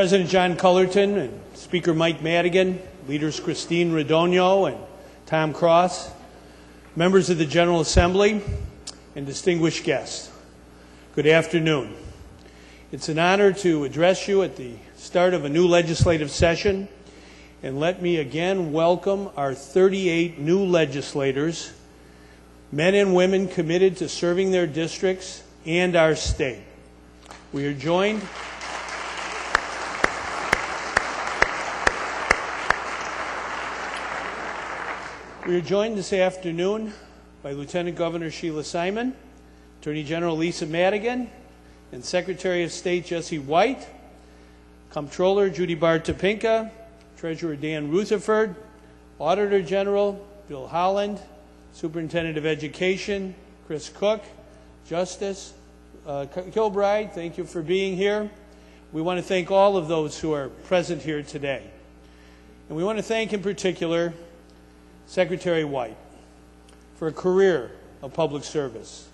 President John Cullerton and Speaker Mike Madigan, leaders Christine Radogno and Tom Cross, members of the General Assembly, and distinguished guests, good afternoon. It's an honor to address you at the start of a new legislative session, and let me again welcome our 38 new legislators, men and women committed to serving their districts and our state. We are joined this afternoon by Lieutenant Governor Sheila Simon, Attorney General Lisa Madigan, and Secretary of State Jesse White, Comptroller Judy Bar-Topinka, Treasurer Dan Rutherford, Auditor General Bill Holland, Superintendent of Education Chris Cook, Justice Kilbride, thank you for being here. We want to thank all of those who are present here today. And we want to thank in particular Secretary White for a career of public service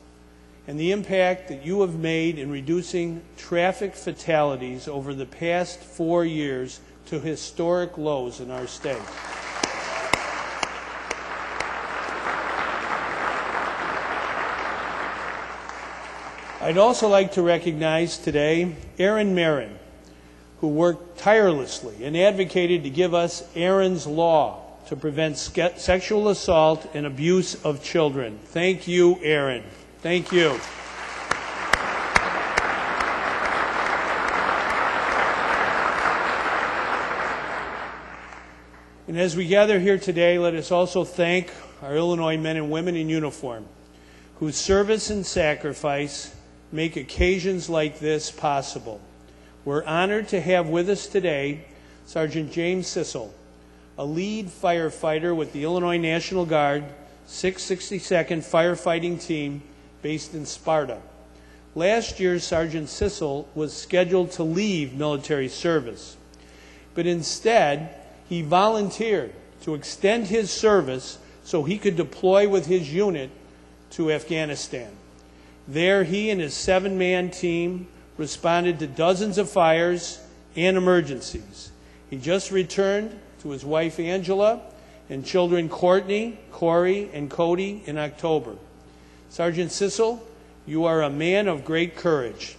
and the impact that you have made in reducing traffic fatalities over the past 4 years to historic lows in our state. I'd also like to recognize today Aaron Marin, who worked tirelessly and advocated to give us Aaron's Law to prevent sexual assault and abuse of children. Thank you, Aaron. Thank you. And as we gather here today, let us also thank our Illinois men and women in uniform, whose service and sacrifice make occasions like this possible. We're honored to have with us today Sergeant James Sissel, a lead firefighter with the Illinois National Guard 662nd Firefighting Team based in Sparta. Last year, Sergeant Sissel was scheduled to leave military service, but instead, he volunteered to extend his service so he could deploy with his unit to Afghanistan. There, he and his 7-man team responded to dozens of fires and emergencies. He just returned to his wife Angela and children Courtney, Corey, and Cody in October. Sergeant Sissel, you are a man of great courage.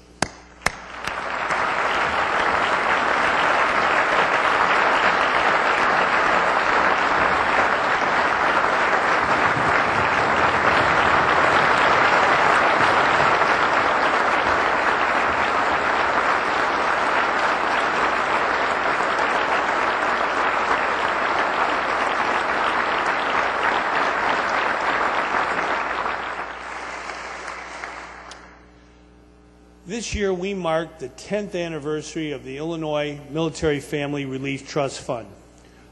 This year we marked the 10th anniversary of the Illinois Military Family Relief Trust Fund,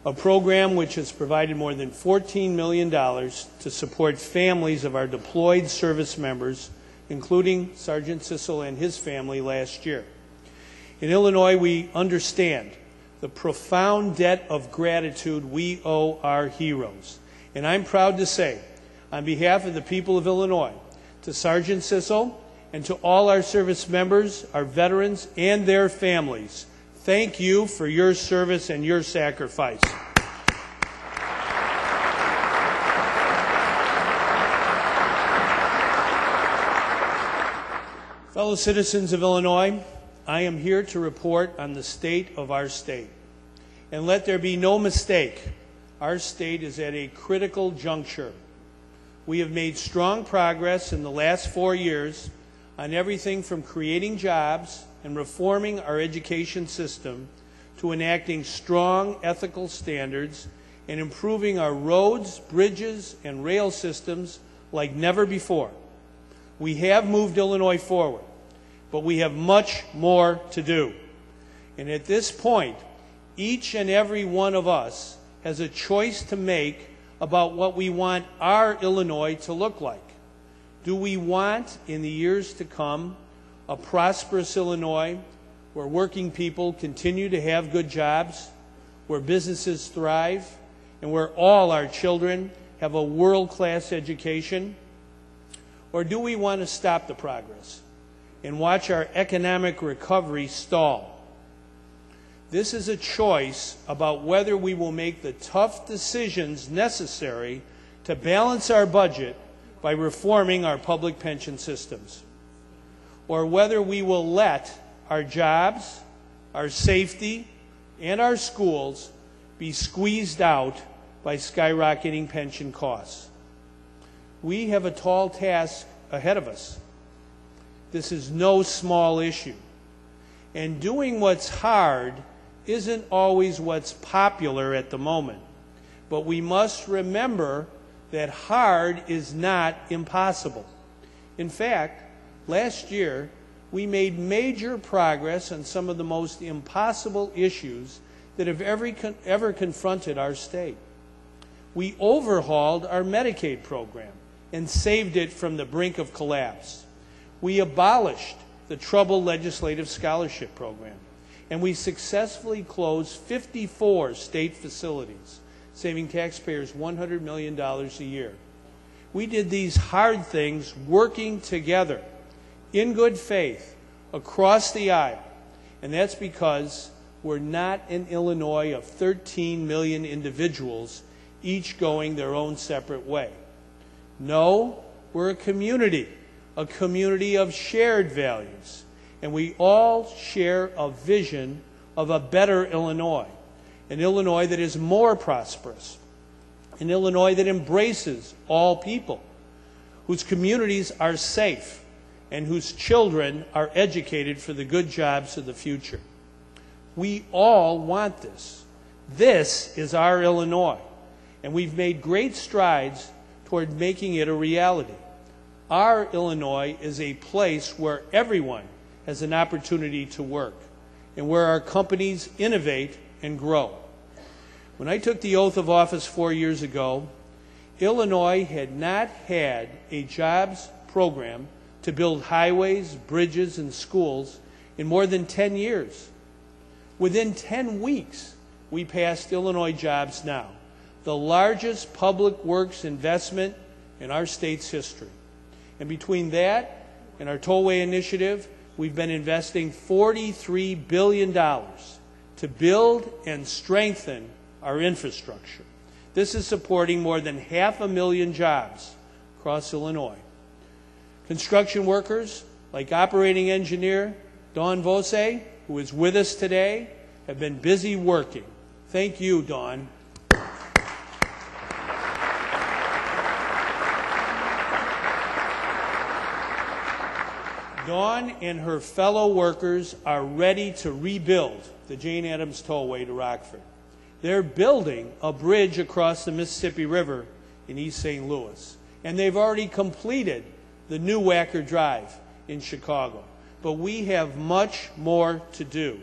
a program which has provided more than $14 million to support families of our deployed service members, including Sergeant Sissel and his family last year. In Illinois, we understand the profound debt of gratitude we owe our heroes. And I'm proud to say, on behalf of the people of Illinois, to Sergeant Sissel, and to all our service members, our veterans, and their families, thank you for your service and your sacrifice. Fellow citizens of Illinois, I am here to report on the state of our state. And let there be no mistake, our state is at a critical juncture. We have made strong progress in the last 4 years on everything from creating jobs and reforming our education system to enacting strong ethical standards and improving our roads, bridges, and rail systems like never before. We have moved Illinois forward, but we have much more to do. And at this point, each and every one of us has a choice to make about what we want our Illinois to look like. Do we want, in the years to come, a prosperous Illinois where working people continue to have good jobs, where businesses thrive, and where all our children have a world-class education? Or do we want to stop the progress and watch our economic recovery stall? This is a choice about whether we will make the tough decisions necessary to balance our budget by reforming our public pension systems, or whether we will let our jobs, our safety, and our schools be squeezed out by skyrocketing pension costs. We have a tall task ahead of us. This is no small issue. And doing what's hard isn't always what's popular at the moment. But we must remember that hard is not impossible. In fact, last year, we made major progress on some of the most impossible issues that have ever confronted our state. We overhauled our Medicaid program and saved it from the brink of collapse. We abolished the troubled legislative scholarship program, and we successfully closed 54 state facilities, saving taxpayers $100 million a year. We did these hard things working together in good faith across the aisle, and that's because we're not an Illinois of 13 million individuals, each going their own separate way. No, we're a community of shared values, and we all share a vision of a better Illinois, an Illinois that is more prosperous, an Illinois that embraces all people, whose communities are safe, and whose children are educated for the good jobs of the future. We all want this. This is our Illinois, and we've made great strides toward making it a reality. Our Illinois is a place where everyone has an opportunity to work and where our companies innovate and grow. When I took the oath of office 4 years ago, Illinois had not had a jobs program to build highways, bridges, and schools in more than 10 years. Within 10 weeks, we passed Illinois Jobs Now, the largest public works investment in our state's history. And between that and our tollway initiative, we've been investing $43 billion to build and strengthen our infrastructure. This is supporting more than 500,000 jobs across Illinois. Construction workers, like operating engineer Dawn Vose, who is with us today, have been busy working. Thank you, Dawn. Dawn and her fellow workers are ready to rebuild the Jane Addams Tollway to Rockford. They're building a bridge across the Mississippi River in East St. Louis, and they've already completed the new Wacker Drive in Chicago. But we have much more to do.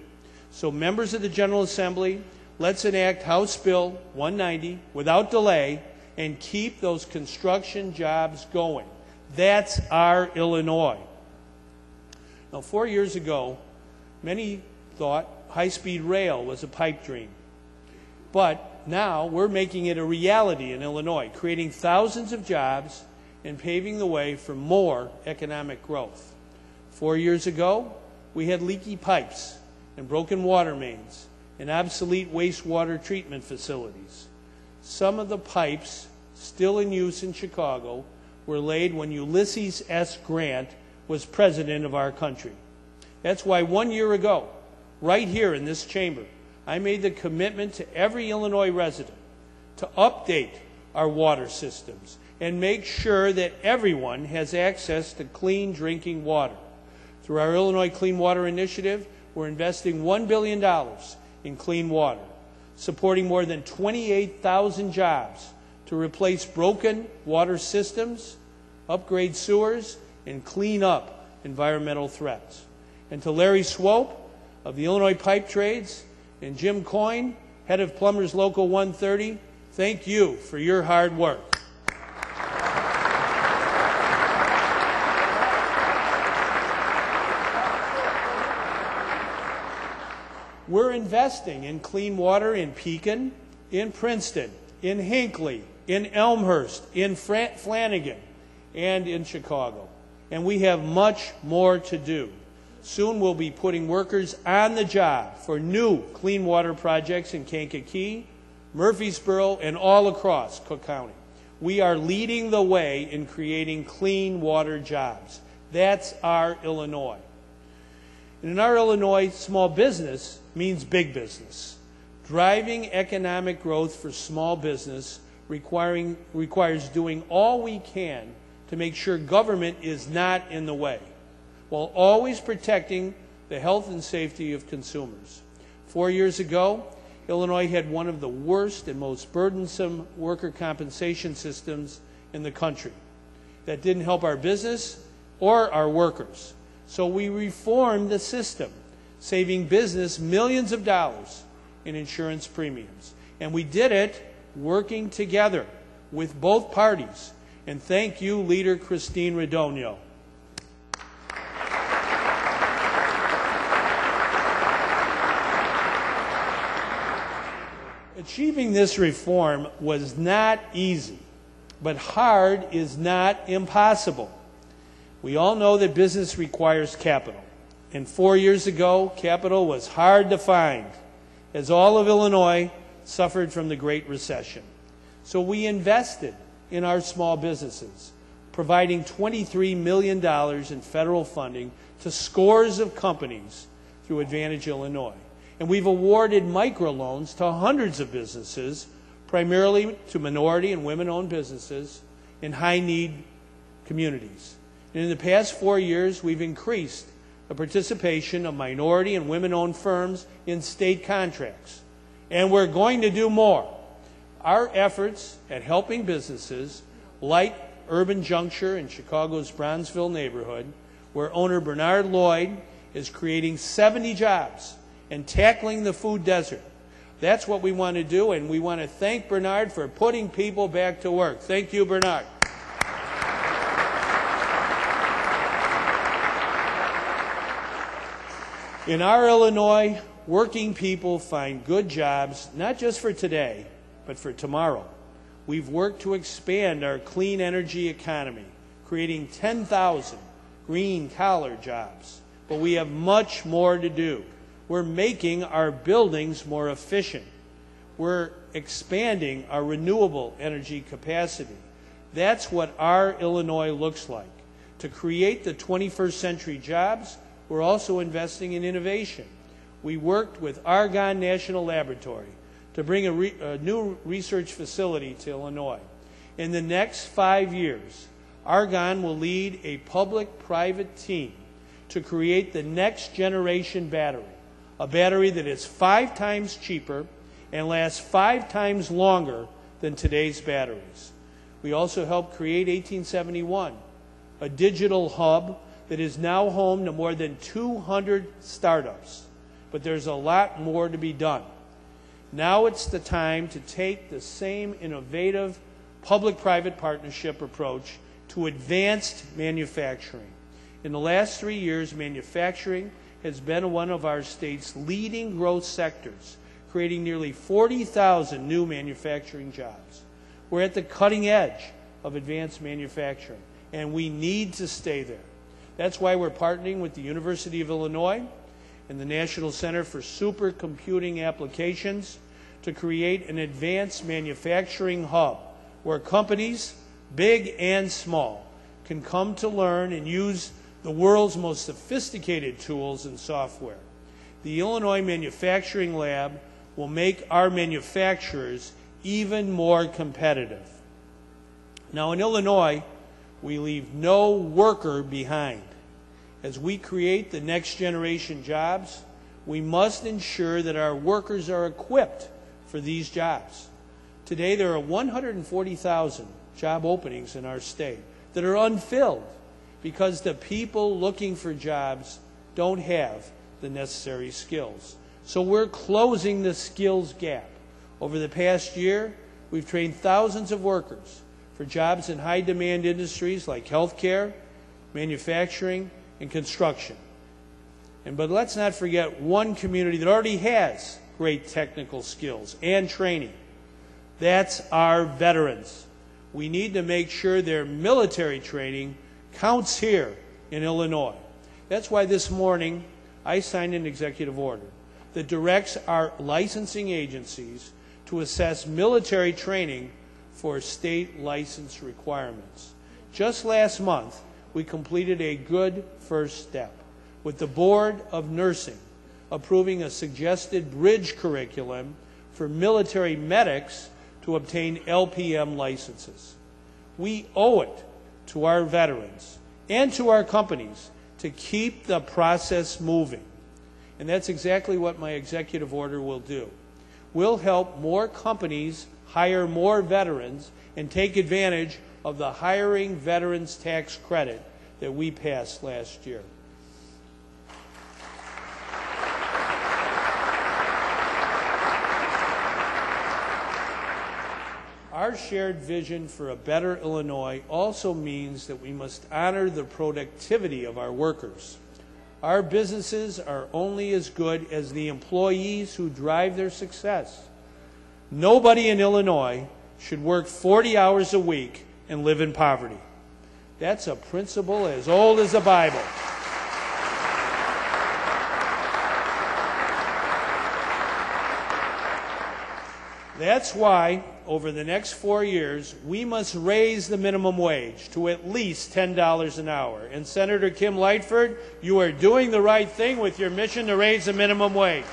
So members of the General Assembly, let's enact House Bill 190 without delay and keep those construction jobs going. That's our Illinois. Now, 4 years ago, many thought high-speed rail was a pipe dream. But now we're making it a reality in Illinois, creating thousands of jobs and paving the way for more economic growth. 4 years ago, we had leaky pipes and broken water mains and obsolete wastewater treatment facilities. Some of the pipes still in use in Chicago were laid when Ulysses S. Grant was president of our country. That's why 1 year ago, right here in this chamber, I made the commitment to every Illinois resident to update our water systems and make sure that everyone has access to clean drinking water. Through our Illinois Clean Water Initiative, we're investing $1 billion in clean water, supporting more than 28,000 jobs to replace broken water systems, upgrade sewers, and clean up environmental threats. And to Larry Swope of the Illinois Pipe Trades and Jim Coyne, head of Plumbers Local 130, thank you for your hard work. We're investing in clean water in Pekin, in Princeton, in Hinckley, in Elmhurst, in Flanagan, and in Chicago. And we have much more to do. Soon we'll be putting workers on the job for new clean water projects in Kankakee, Murfreesboro, and all across Cook County. We are leading the way in creating clean water jobs. That's our Illinois. And in our Illinois, small business means big business. Driving economic growth for small business requires doing all we can to make sure government is not in the way, while always protecting the health and safety of consumers. 4 years ago, Illinois had one of the worst and most burdensome worker compensation systems in the country. That didn't help our business or our workers. So we reformed the system, saving business millions of dollars in insurance premiums. And we did it working together with both parties. And thank you, Leader Christine Radonio. Achieving this reform was not easy, but hard is not impossible. We all know that business requires capital, and 4 years ago, capital was hard to find, as all of Illinois suffered from the Great Recession. So we invested in our small businesses, providing $23 million in federal funding to scores of companies through Advantage Illinois. And we've awarded microloans to hundreds of businesses, primarily to minority and women-owned businesses in high-need communities. And in the past 4 years, we've increased the participation of minority and women-owned firms in state contracts. And we're going to do more. Our efforts at helping businesses like Urban Juncture in Chicago's Bronzeville neighborhood, where owner Bernard Lloyd is creating 70 jobs and tackling the food desert. That's what we want to do, and we want to thank Bernard for putting people back to work. Thank you, Bernard. In our Illinois, working people find good jobs, not just for today, but for tomorrow. We've worked to expand our clean energy economy, creating 10,000 green-collar jobs. But we have much more to do. We're making our buildings more efficient. We're expanding our renewable energy capacity. That's what our Illinois looks like. To create the 21st century jobs, we're also investing in innovation. We worked with Argonne National Laboratory to bring a new research facility to Illinois. In the next 5 years, Argonne will lead a public-private team to create the next generation battery, a battery that is 5 times cheaper and lasts 5 times longer than today's batteries. We also helped create 1871, a digital hub that is now home to more than 200 startups. But there's a lot more to be done. Now it's the time to take the same innovative public-private partnership approach to advanced manufacturing. In the last 3 years, manufacturing has been one of our state's leading growth sectors, creating nearly 40,000 new manufacturing jobs. We're at the cutting edge of advanced manufacturing, and we need to stay there. That's why we're partnering with the University of Illinois and the National Center for Supercomputing Applications to create an advanced manufacturing hub where companies, big and small, can come to learn and use the world's most sophisticated tools and software. The Illinois Manufacturing Lab will make our manufacturers even more competitive. Now in Illinois, we leave no worker behind. As we create the next generation jobs, we must ensure that our workers are equipped for these jobs. Today there are 140,000 job openings in our state that are unfilled because the people looking for jobs don't have the necessary skills. So we're closing the skills gap. Over the past year, we've trained thousands of workers for jobs in high-demand industries like healthcare, manufacturing, and construction. But let's not forget one community that already has great technical skills and training. That's our veterans. We need to make sure their military training counts here in Illinois. That's why this morning I signed an executive order that directs our licensing agencies to assess military training for state license requirements. Just last month, we completed a good first step with the Board of Nursing approving a suggested bridge curriculum for military medics to obtain LPM licenses. We owe it to our veterans and to our companies to keep the process moving. And that's exactly what my executive order will do. We'll help more companies hire more veterans and take advantage of the hiring veterans tax credit that we passed last year. Our shared vision for a better Illinois also means that we must honor the productivity of our workers. Our businesses are only as good as the employees who drive their success. Nobody in Illinois should work 40 hours a week and live in poverty. That's a principle as old as the Bible. That's why, over the next 4 years, we must raise the minimum wage to at least $10 an hour. And Senator Kim Lightford, you are doing the right thing with your mission to raise the minimum wage.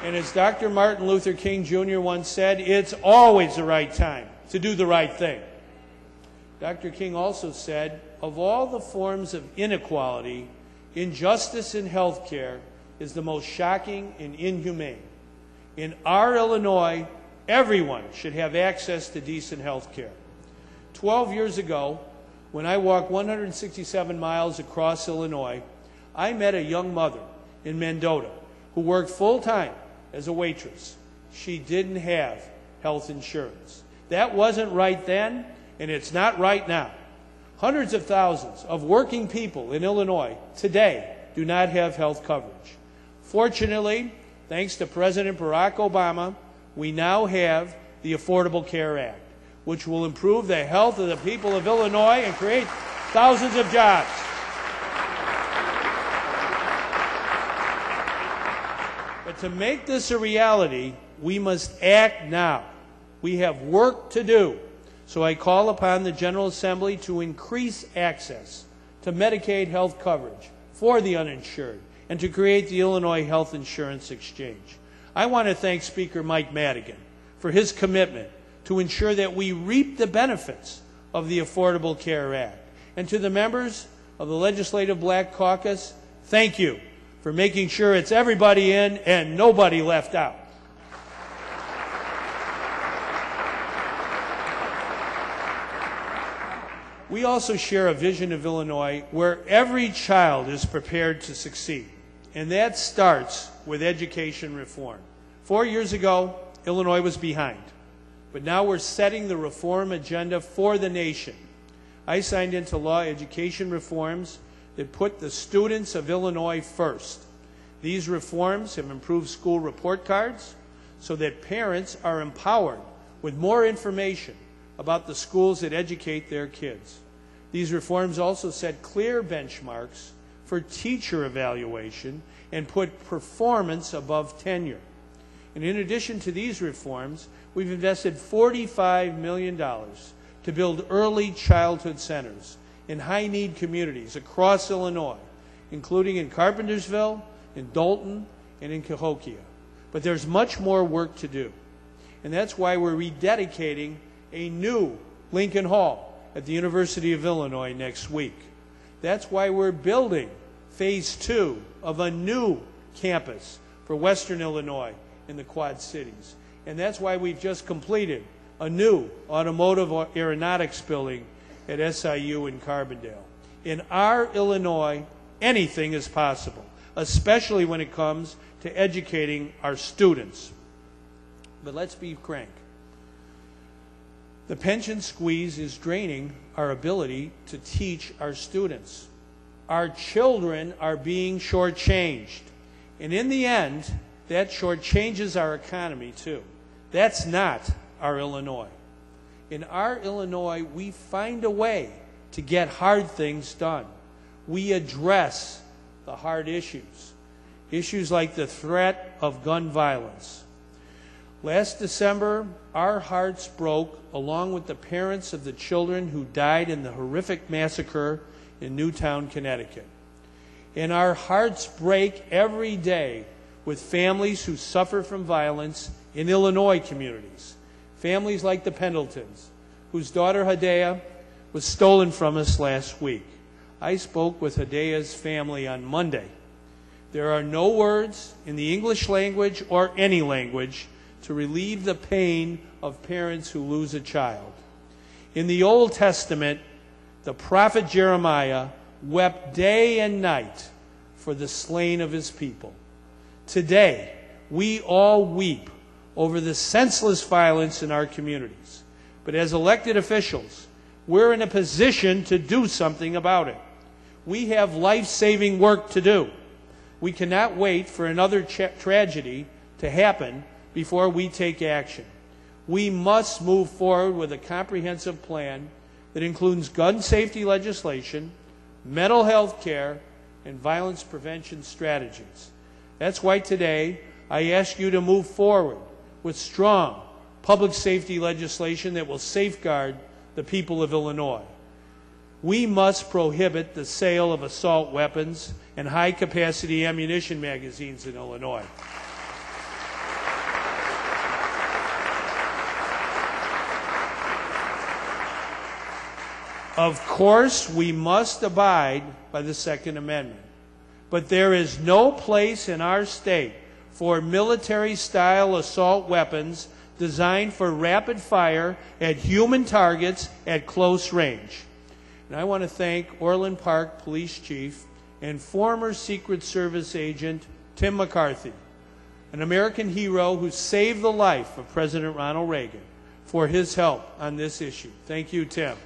And as Dr. Martin Luther King Jr. once said, it's always the right time to do the right thing. Dr. King also said, of all the forms of inequality, injustice in health care is the most shocking and inhumane. In our Illinois, everyone should have access to decent health care. 12 years ago, when I walked 167 miles across Illinois, I met a young mother in Mendota who worked full-time as a waitress. She didn't have health insurance. That wasn't right then, and it's not right now. Hundreds of thousands of working people in Illinois today do not have health coverage. Fortunately, thanks to President Barack Obama, we now have the Affordable Care Act, which will improve the health of the people of Illinois and create thousands of jobs. But to make this a reality, we must act now. We have work to do. So I call upon the General Assembly to increase access to Medicaid health coverage for the uninsured and to create the Illinois Health Insurance Exchange. I want to thank Speaker Mike Madigan for his commitment to ensure that we reap the benefits of the Affordable Care Act. And to the members of the Legislative Black Caucus, thank you for making sure it's everybody in and nobody left out. We also share a vision of Illinois where every child is prepared to succeed, and that starts with education reform. 4 years ago, Illinois was behind, but now we're setting the reform agenda for the nation. I signed into law education reforms that put the students of Illinois first. These reforms have improved school report cards so that parents are empowered with more information about the schools that educate their kids. These reforms also set clear benchmarks for teacher evaluation and put performance above tenure. And in addition to these reforms, we've invested $45 million to build early childhood centers in high-need communities across Illinois, including in Carpentersville, in Dalton, and in Cahokia. But there's much more work to do. And that's why we're rededicating a new Lincoln Hall at the University of Illinois next week. That's why we're building phase 2 of a new campus for Western Illinois in the Quad Cities. And that's why we've just completed a new automotive aeronautics building at SIU in Carbondale. In our Illinois, anything is possible, especially when it comes to educating our students. But let's be frank. The pension squeeze is draining our ability to teach our students. Our children are being shortchanged. And in the end, that shortchanges our economy too. That's not our Illinois. In our Illinois, we find a way to get hard things done. We address the hard issues, issues like the threat of gun violence. Last December, our hearts broke along with the parents of the children who died in the horrific massacre in Newtown, Connecticut. And our hearts break every day with families who suffer from violence in Illinois communities. Families like the Pendletons, whose daughter Hidea was stolen from us last week. I spoke with Hidea's family on Monday. There are no words in the English language or any language to relieve the pain of parents who lose a child. In the Old Testament, the prophet Jeremiah wept day and night for the slain of his people. Today, we all weep over the senseless violence in our communities. But as elected officials, we're in a position to do something about it. We have life-saving work to do. We cannot wait for another tragedy to happen before we take action. We must move forward with a comprehensive plan that includes gun safety legislation, mental health care, and violence prevention strategies. That's why today I ask you to move forward with strong public safety legislation that will safeguard the people of Illinois. We must prohibit the sale of assault weapons and high-capacity ammunition magazines in Illinois. Of course, we must abide by the Second Amendment. But there is no place in our state for military-style assault weapons designed for rapid fire at human targets at close range. And I want to thank Orland Park Police Chief and former Secret Service agent Tim McCarthy, an American hero who saved the life of President Ronald Reagan, for his help on this issue. Thank you, Tim.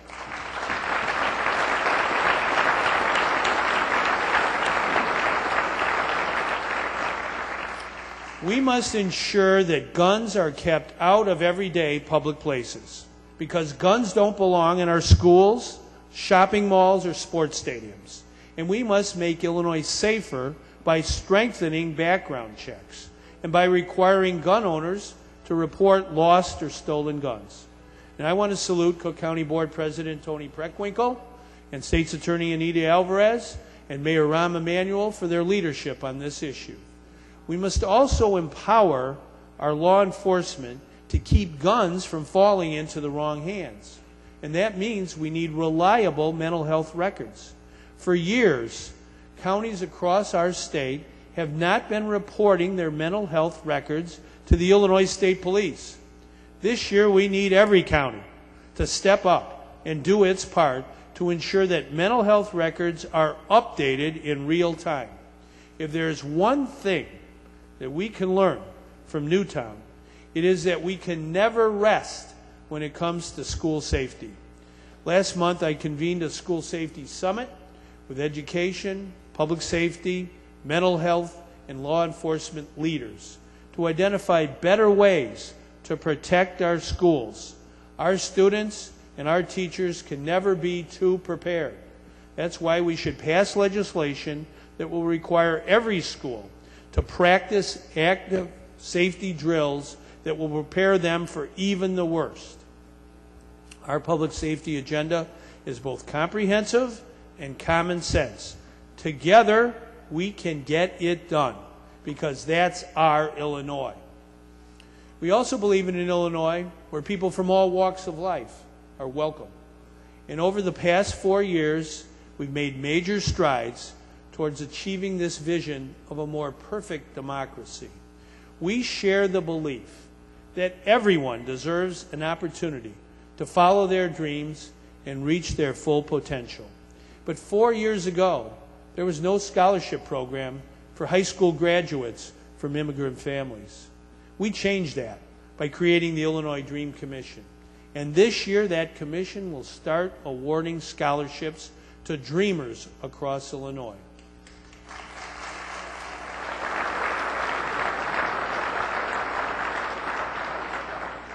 We must ensure that guns are kept out of everyday public places, because guns don't belong in our schools, shopping malls, or sports stadiums. And we must make Illinois safer by strengthening background checks and by requiring gun owners to report lost or stolen guns. And I want to salute Cook County Board President Tony Preckwinkle and State's Attorney Anita Alvarez and Mayor Rahm Emanuel for their leadership on this issue. We must also empower our law enforcement to keep guns from falling into the wrong hands. And that means we need reliable mental health records. For years, counties across our state have not been reporting their mental health records to the Illinois State Police. This year, we need every county to step up and do its part to ensure that mental health records are updated in real time. If there's one thing that we can learn from Newtown, it is that we can never rest when it comes to school safety. Last month, I convened a school safety summit with education, public safety, mental health, and law enforcement leaders to identify better ways to protect our schools. Our students and our teachers can never be too prepared. That's why we should pass legislation that will require every school to practice active safety drills that will prepare them for even the worst. Our public safety agenda is both comprehensive and common sense. Together, we can get it done, because that's our Illinois. We also believe in an Illinois where people from all walks of life are welcome. And over the past 4 years, we've made major strides towards achieving this vision of a more perfect democracy. We share the belief that everyone deserves an opportunity to follow their dreams and reach their full potential. But 4 years ago, there was no scholarship program for high school graduates from immigrant families. We changed that by creating the Illinois Dream Commission. And this year, that commission will start awarding scholarships to dreamers across Illinois.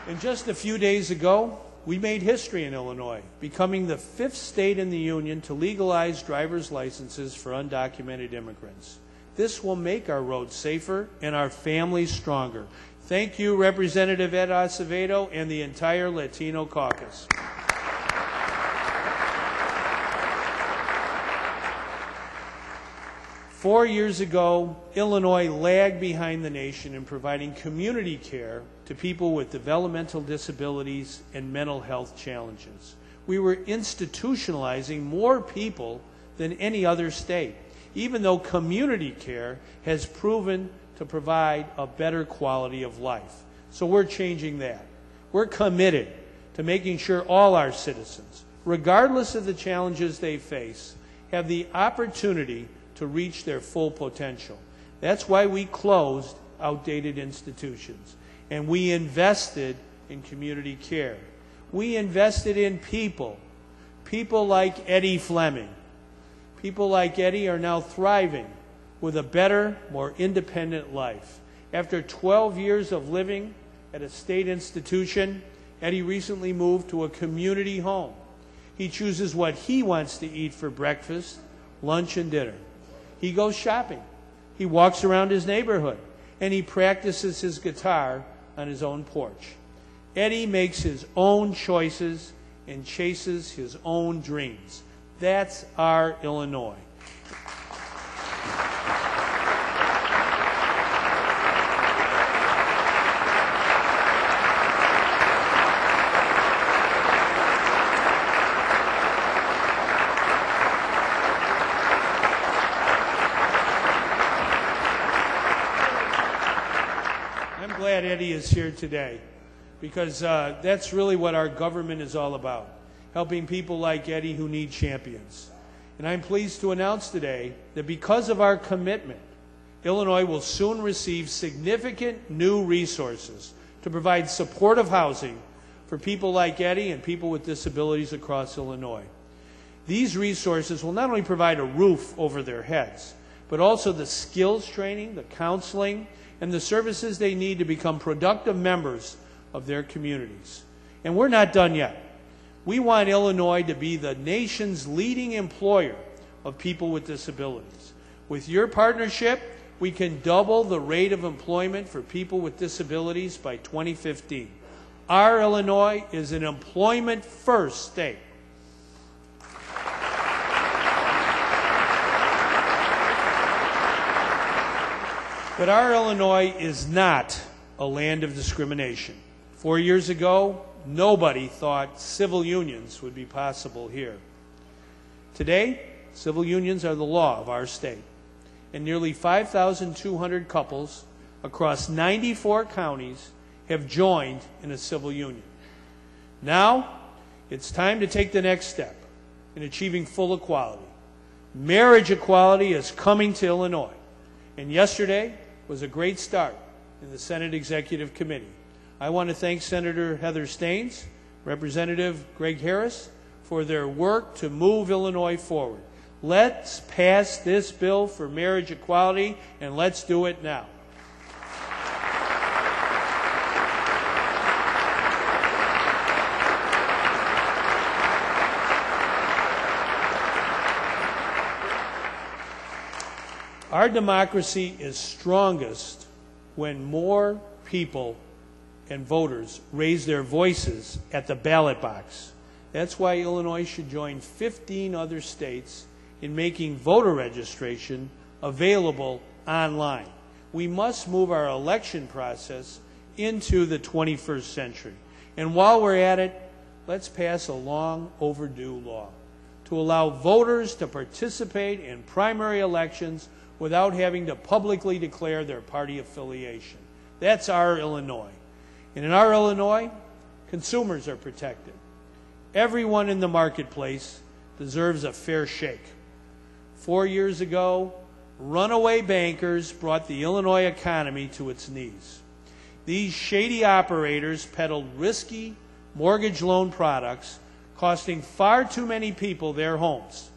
And just a few days ago, we made history in Illinois, becoming the 5th state in the union to legalize driver's licenses for undocumented immigrants. This will make our roads safer and our families stronger. Thank you, Representative Ed Acevedo and the entire Latino caucus. Four years ago, Illinois lagged behind the nation in providing community care to people with developmental disabilities and mental health challenges. We were institutionalizing more people than any other state, even though community care has proven to provide a better quality of life. So we're changing that. We're committed to making sure all our citizens, regardless of the challenges they face, have the opportunity to reach their full potential. That's why we closed outdated institutions, and we invested in community care. We invested in people like Eddie Fleming. People like Eddie are now thriving with a better, more independent life. After 12 years of living at a state institution, Eddie recently moved to a community home. He chooses what he wants to eat for breakfast, lunch, and dinner. He goes shopping. He walks around his neighborhood, and he practices his guitar on his own porch. Eddie makes his own choices and chases his own dreams. That's our Illinois. Glad Eddie is here today, because that's really what our government is all about, helping people like Eddie who need champions. And I'm pleased to announce today that because of our commitment, Illinois will soon receive significant new resources to provide supportive housing for people like Eddie and people with disabilities across Illinois. These resources will not only provide a roof over their heads, but also the skills training, the counseling, and the services they need to become productive members of their communities. And we're not done yet. We want Illinois to be the nation's leading employer of people with disabilities. With your partnership, we can double the rate of employment for people with disabilities by 2015. Our Illinois is an employment-first state. But our Illinois is not a land of discrimination. 4 years ago, nobody thought civil unions would be possible here. Today, civil unions are the law of our state, and nearly 5,200 couples across 94 counties have joined in a civil union. Now, it's time to take the next step in achieving full equality. Marriage equality is coming to Illinois, and yesterday was a great start in the Senate Executive Committee. I want to thank Senator Heather Staines, Representative Greg Harris, for their work to move Illinois forward. Let's pass this bill for marriage equality, and let's do it now. Our democracy is strongest when more people and voters raise their voices at the ballot box. That's why Illinois should join 15 other states in making voter registration available online. We must move our election process into the 21st century. And while we're at it, let's pass a long overdue law to allow voters to participate in primary elections without having to publicly declare their party affiliation. That's our Illinois. And in our Illinois, consumers are protected. Everyone in the marketplace deserves a fair shake. 4 years ago, runaway bankers brought the Illinois economy to its knees. These shady operators peddled risky mortgage loan products, costing far too many people their homes.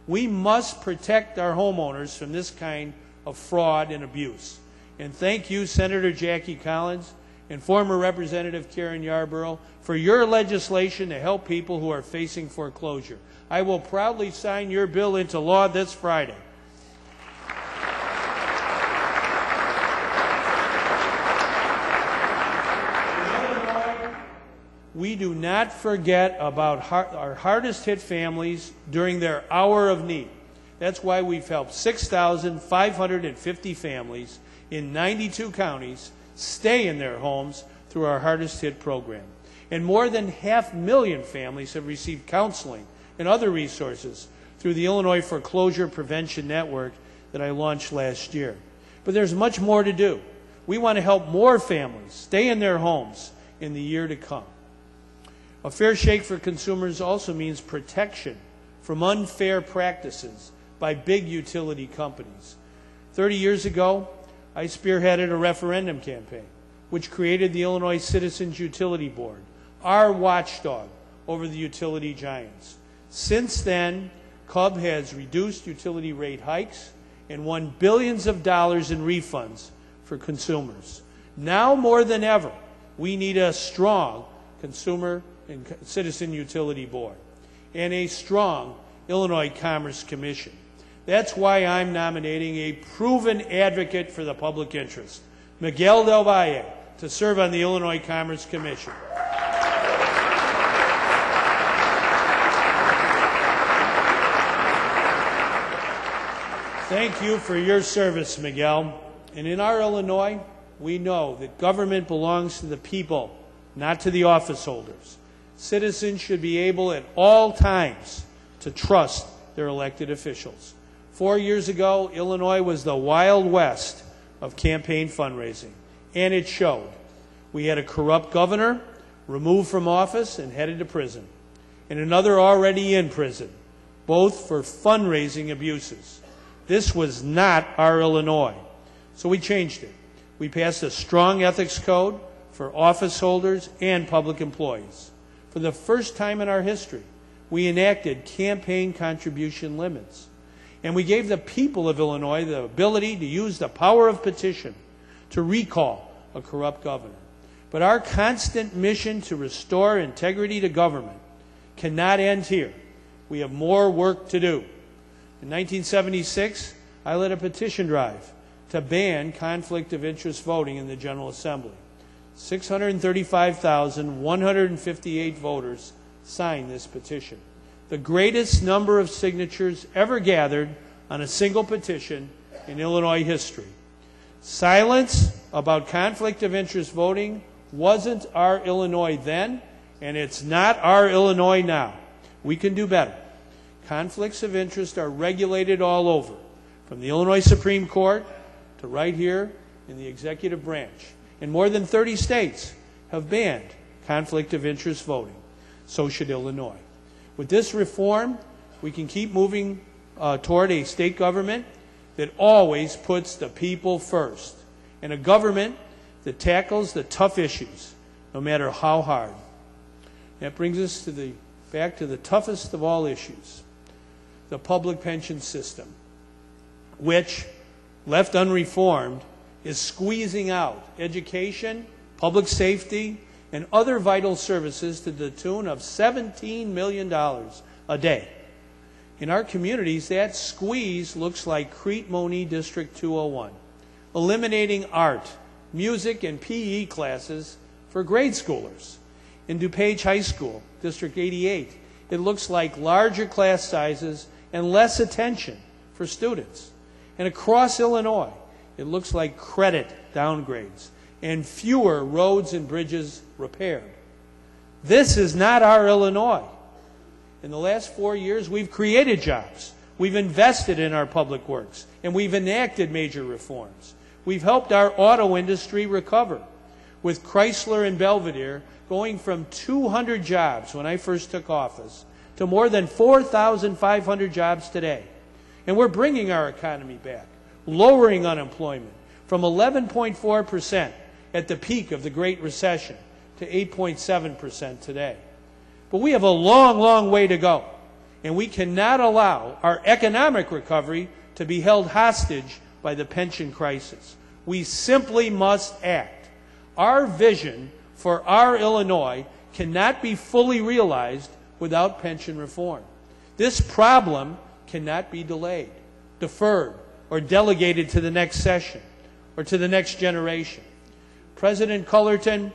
We must protect our homeowners from this kind of fraud and abuse. And thank you, Senator Jackie Collins and former Representative Karen Yarborough for your legislation to help people who are facing foreclosure. I will proudly sign your bill into law this Friday. We do not forget about our hardest hit families during their hour of need. That's why we've helped 6,550 families in 92 counties stay in their homes through our hardest hit program. And more than 500,000 families have received counseling and other resources through the Illinois Foreclosure Prevention Network that I launched last year. But there's much more to do. We want to help more families stay in their homes in the year to come. A fair shake for consumers also means protection from unfair practices by big utility companies. 30 years ago, I spearheaded a referendum campaign which created the Illinois Citizens Utility Board, our watchdog over the utility giants. Since then, CUB has reduced utility rate hikes and won billions of dollars in refunds for consumers. Now more than ever, we need a strong Consumer and Citizen Utility Board and a strong Illinois Commerce Commission. That's why I'm nominating a proven advocate for the public interest, Miguel Del Valle, to serve on the Illinois Commerce Commission. Thank you for your service, Miguel. And in our Illinois, we know that government belongs to the people, not to the office holders. Citizens should be able at all times to trust their elected officials. 4 years ago, Illinois was the Wild West of campaign fundraising, and it showed. We had a corrupt governor removed from office and headed to prison, and another already in prison, both for fundraising abuses. This was not our Illinois, so we changed it. We passed a strong ethics code for office holders and public employees. For the first time in our history, we enacted campaign contribution limits. And we gave the people of Illinois the ability to use the power of petition to recall a corrupt governor. But our constant mission to restore integrity to government cannot end here. We have more work to do. In 1976, I led a petition drive to ban conflict of interest voting in the General Assembly. 635,158 voters signed this petition, the greatest number of signatures ever gathered on a single petition in Illinois history. Silence about conflict of interest voting wasn't our Illinois then, and it's not our Illinois now. We can do better. Conflicts of interest are regulated all over, from the Illinois Supreme Court to right here in the executive branch. And more than 30 states have banned conflict of interest voting. So should Illinois. With this reform, we can keep moving toward a state government that always puts the people first, and a government that tackles the tough issues, no matter how hard. That brings us to back to the toughest of all issues, the public pension system, which, left unreformed, is squeezing out education, public safety, and other vital services to the tune of $17 million a day. In our communities, that squeeze looks like Crete-Monee District 201, eliminating art, music, and PE classes for grade schoolers. In DuPage High School, District 88, it looks like larger class sizes and less attention for students. And across Illinois, it looks like credit downgrades and fewer roads and bridges repaired. This is not our Illinois. In the last 4 years, we've created jobs. We've invested in our public works, and we've enacted major reforms. We've helped our auto industry recover, with Chrysler and Belvedere going from 200 jobs when I first took office to more than 4,500 jobs today. And we're bringing our economy back, lowering unemployment from 11.4% at the peak of the Great Recession to 8.7% today. But we have a long, long way to go, and we cannot allow our economic recovery to be held hostage by the pension crisis. We simply must act. our vision for our Illinois cannot be fully realized without pension reform. This problem cannot be delayed, deferred, or delegated to the next session or to the next generation. President Cullerton,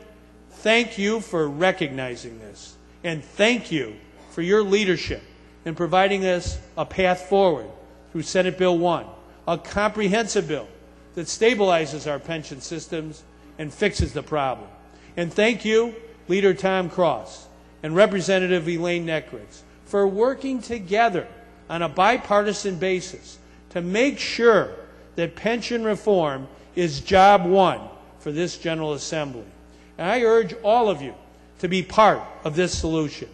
thank you for recognizing this, and thank you for your leadership in providing us a path forward through Senate Bill 1, a comprehensive bill that stabilizes our pension systems and fixes the problem. And thank you, Leader Tom Cross and Representative Elaine Neckricks, for working together on a bipartisan basis to make sure that pension reform is job one for this General Assembly. And I urge all of you to be part of this solution.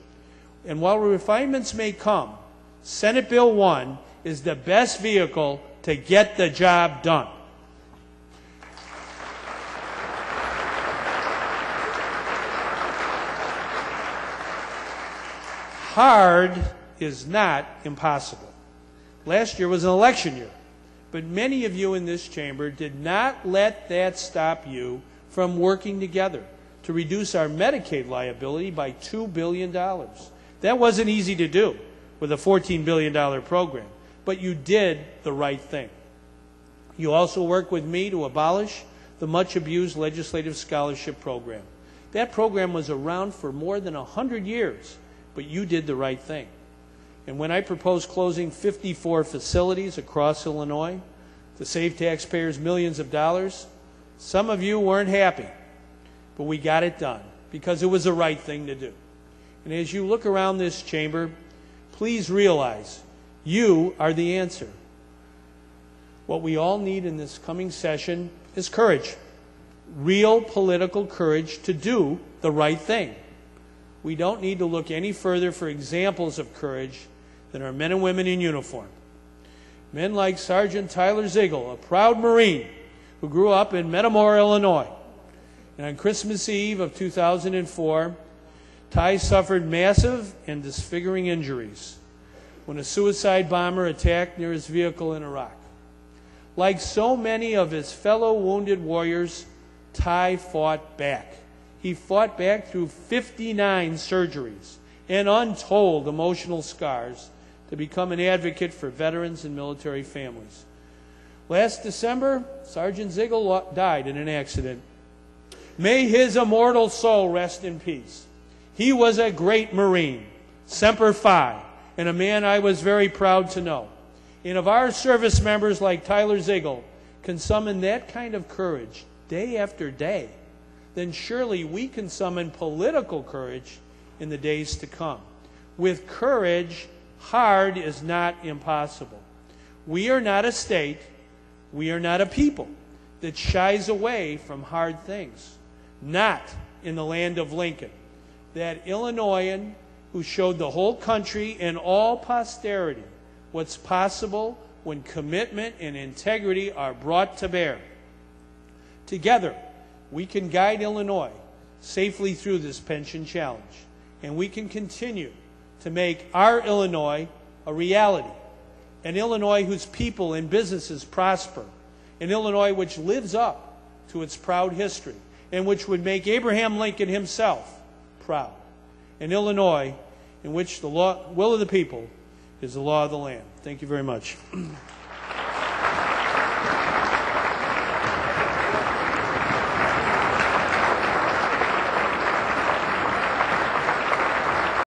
And while refinements may come, Senate Bill 1 is the best vehicle to get the job done. Hard is not impossible. Last year was an election year, but many of you in this chamber did not let that stop you from working together to reduce our Medicaid liability by $2 billion. That wasn't easy to do with a $14 billion program, but you did the right thing. You also worked with me to abolish the much-abused legislative scholarship program. That program was around for more than 100 years, but you did the right thing. And when I proposed closing 54 facilities across Illinois to save taxpayers millions of dollars, some of you weren't happy, but we got it done because it was the right thing to do. And as you look around this chamber, please realize you are the answer. What we all need in this coming session is courage, real political courage to do the right thing. We don't need to look any further for examples of courage than our men and women in uniform. Men like Sergeant Tyler Ziegel, a proud Marine who grew up in Metamora, Illinois. And on Christmas Eve of 2004, Ty suffered massive and disfiguring injuries when a suicide bomber attacked near his vehicle in Iraq. Like so many of his fellow wounded warriors, Ty fought back. He fought back through 59 surgeries and untold emotional scars to become an advocate for veterans and military families. Last December, Sergeant Ziegel died in an accident. May his immortal soul rest in peace. He was a great Marine, Semper Fi, and a man I was very proud to know. And if our service members like Tyler Ziegel can summon that kind of courage day after day, then surely we can summon political courage in the days to come. With courage, hard is not impossible. We are not a state, we are not a people that shies away from hard things. Not in the land of Lincoln. That Illinoisan who showed the whole country and all posterity what's possible when commitment and integrity are brought to bear. Together, we can guide Illinois safely through this pension challenge, and we can continue to make our Illinois a reality, an Illinois whose people and businesses prosper, an Illinois which lives up to its proud history, and which would make Abraham Lincoln himself proud, an Illinois in which the will of the people is the law of the land. Thank you very much.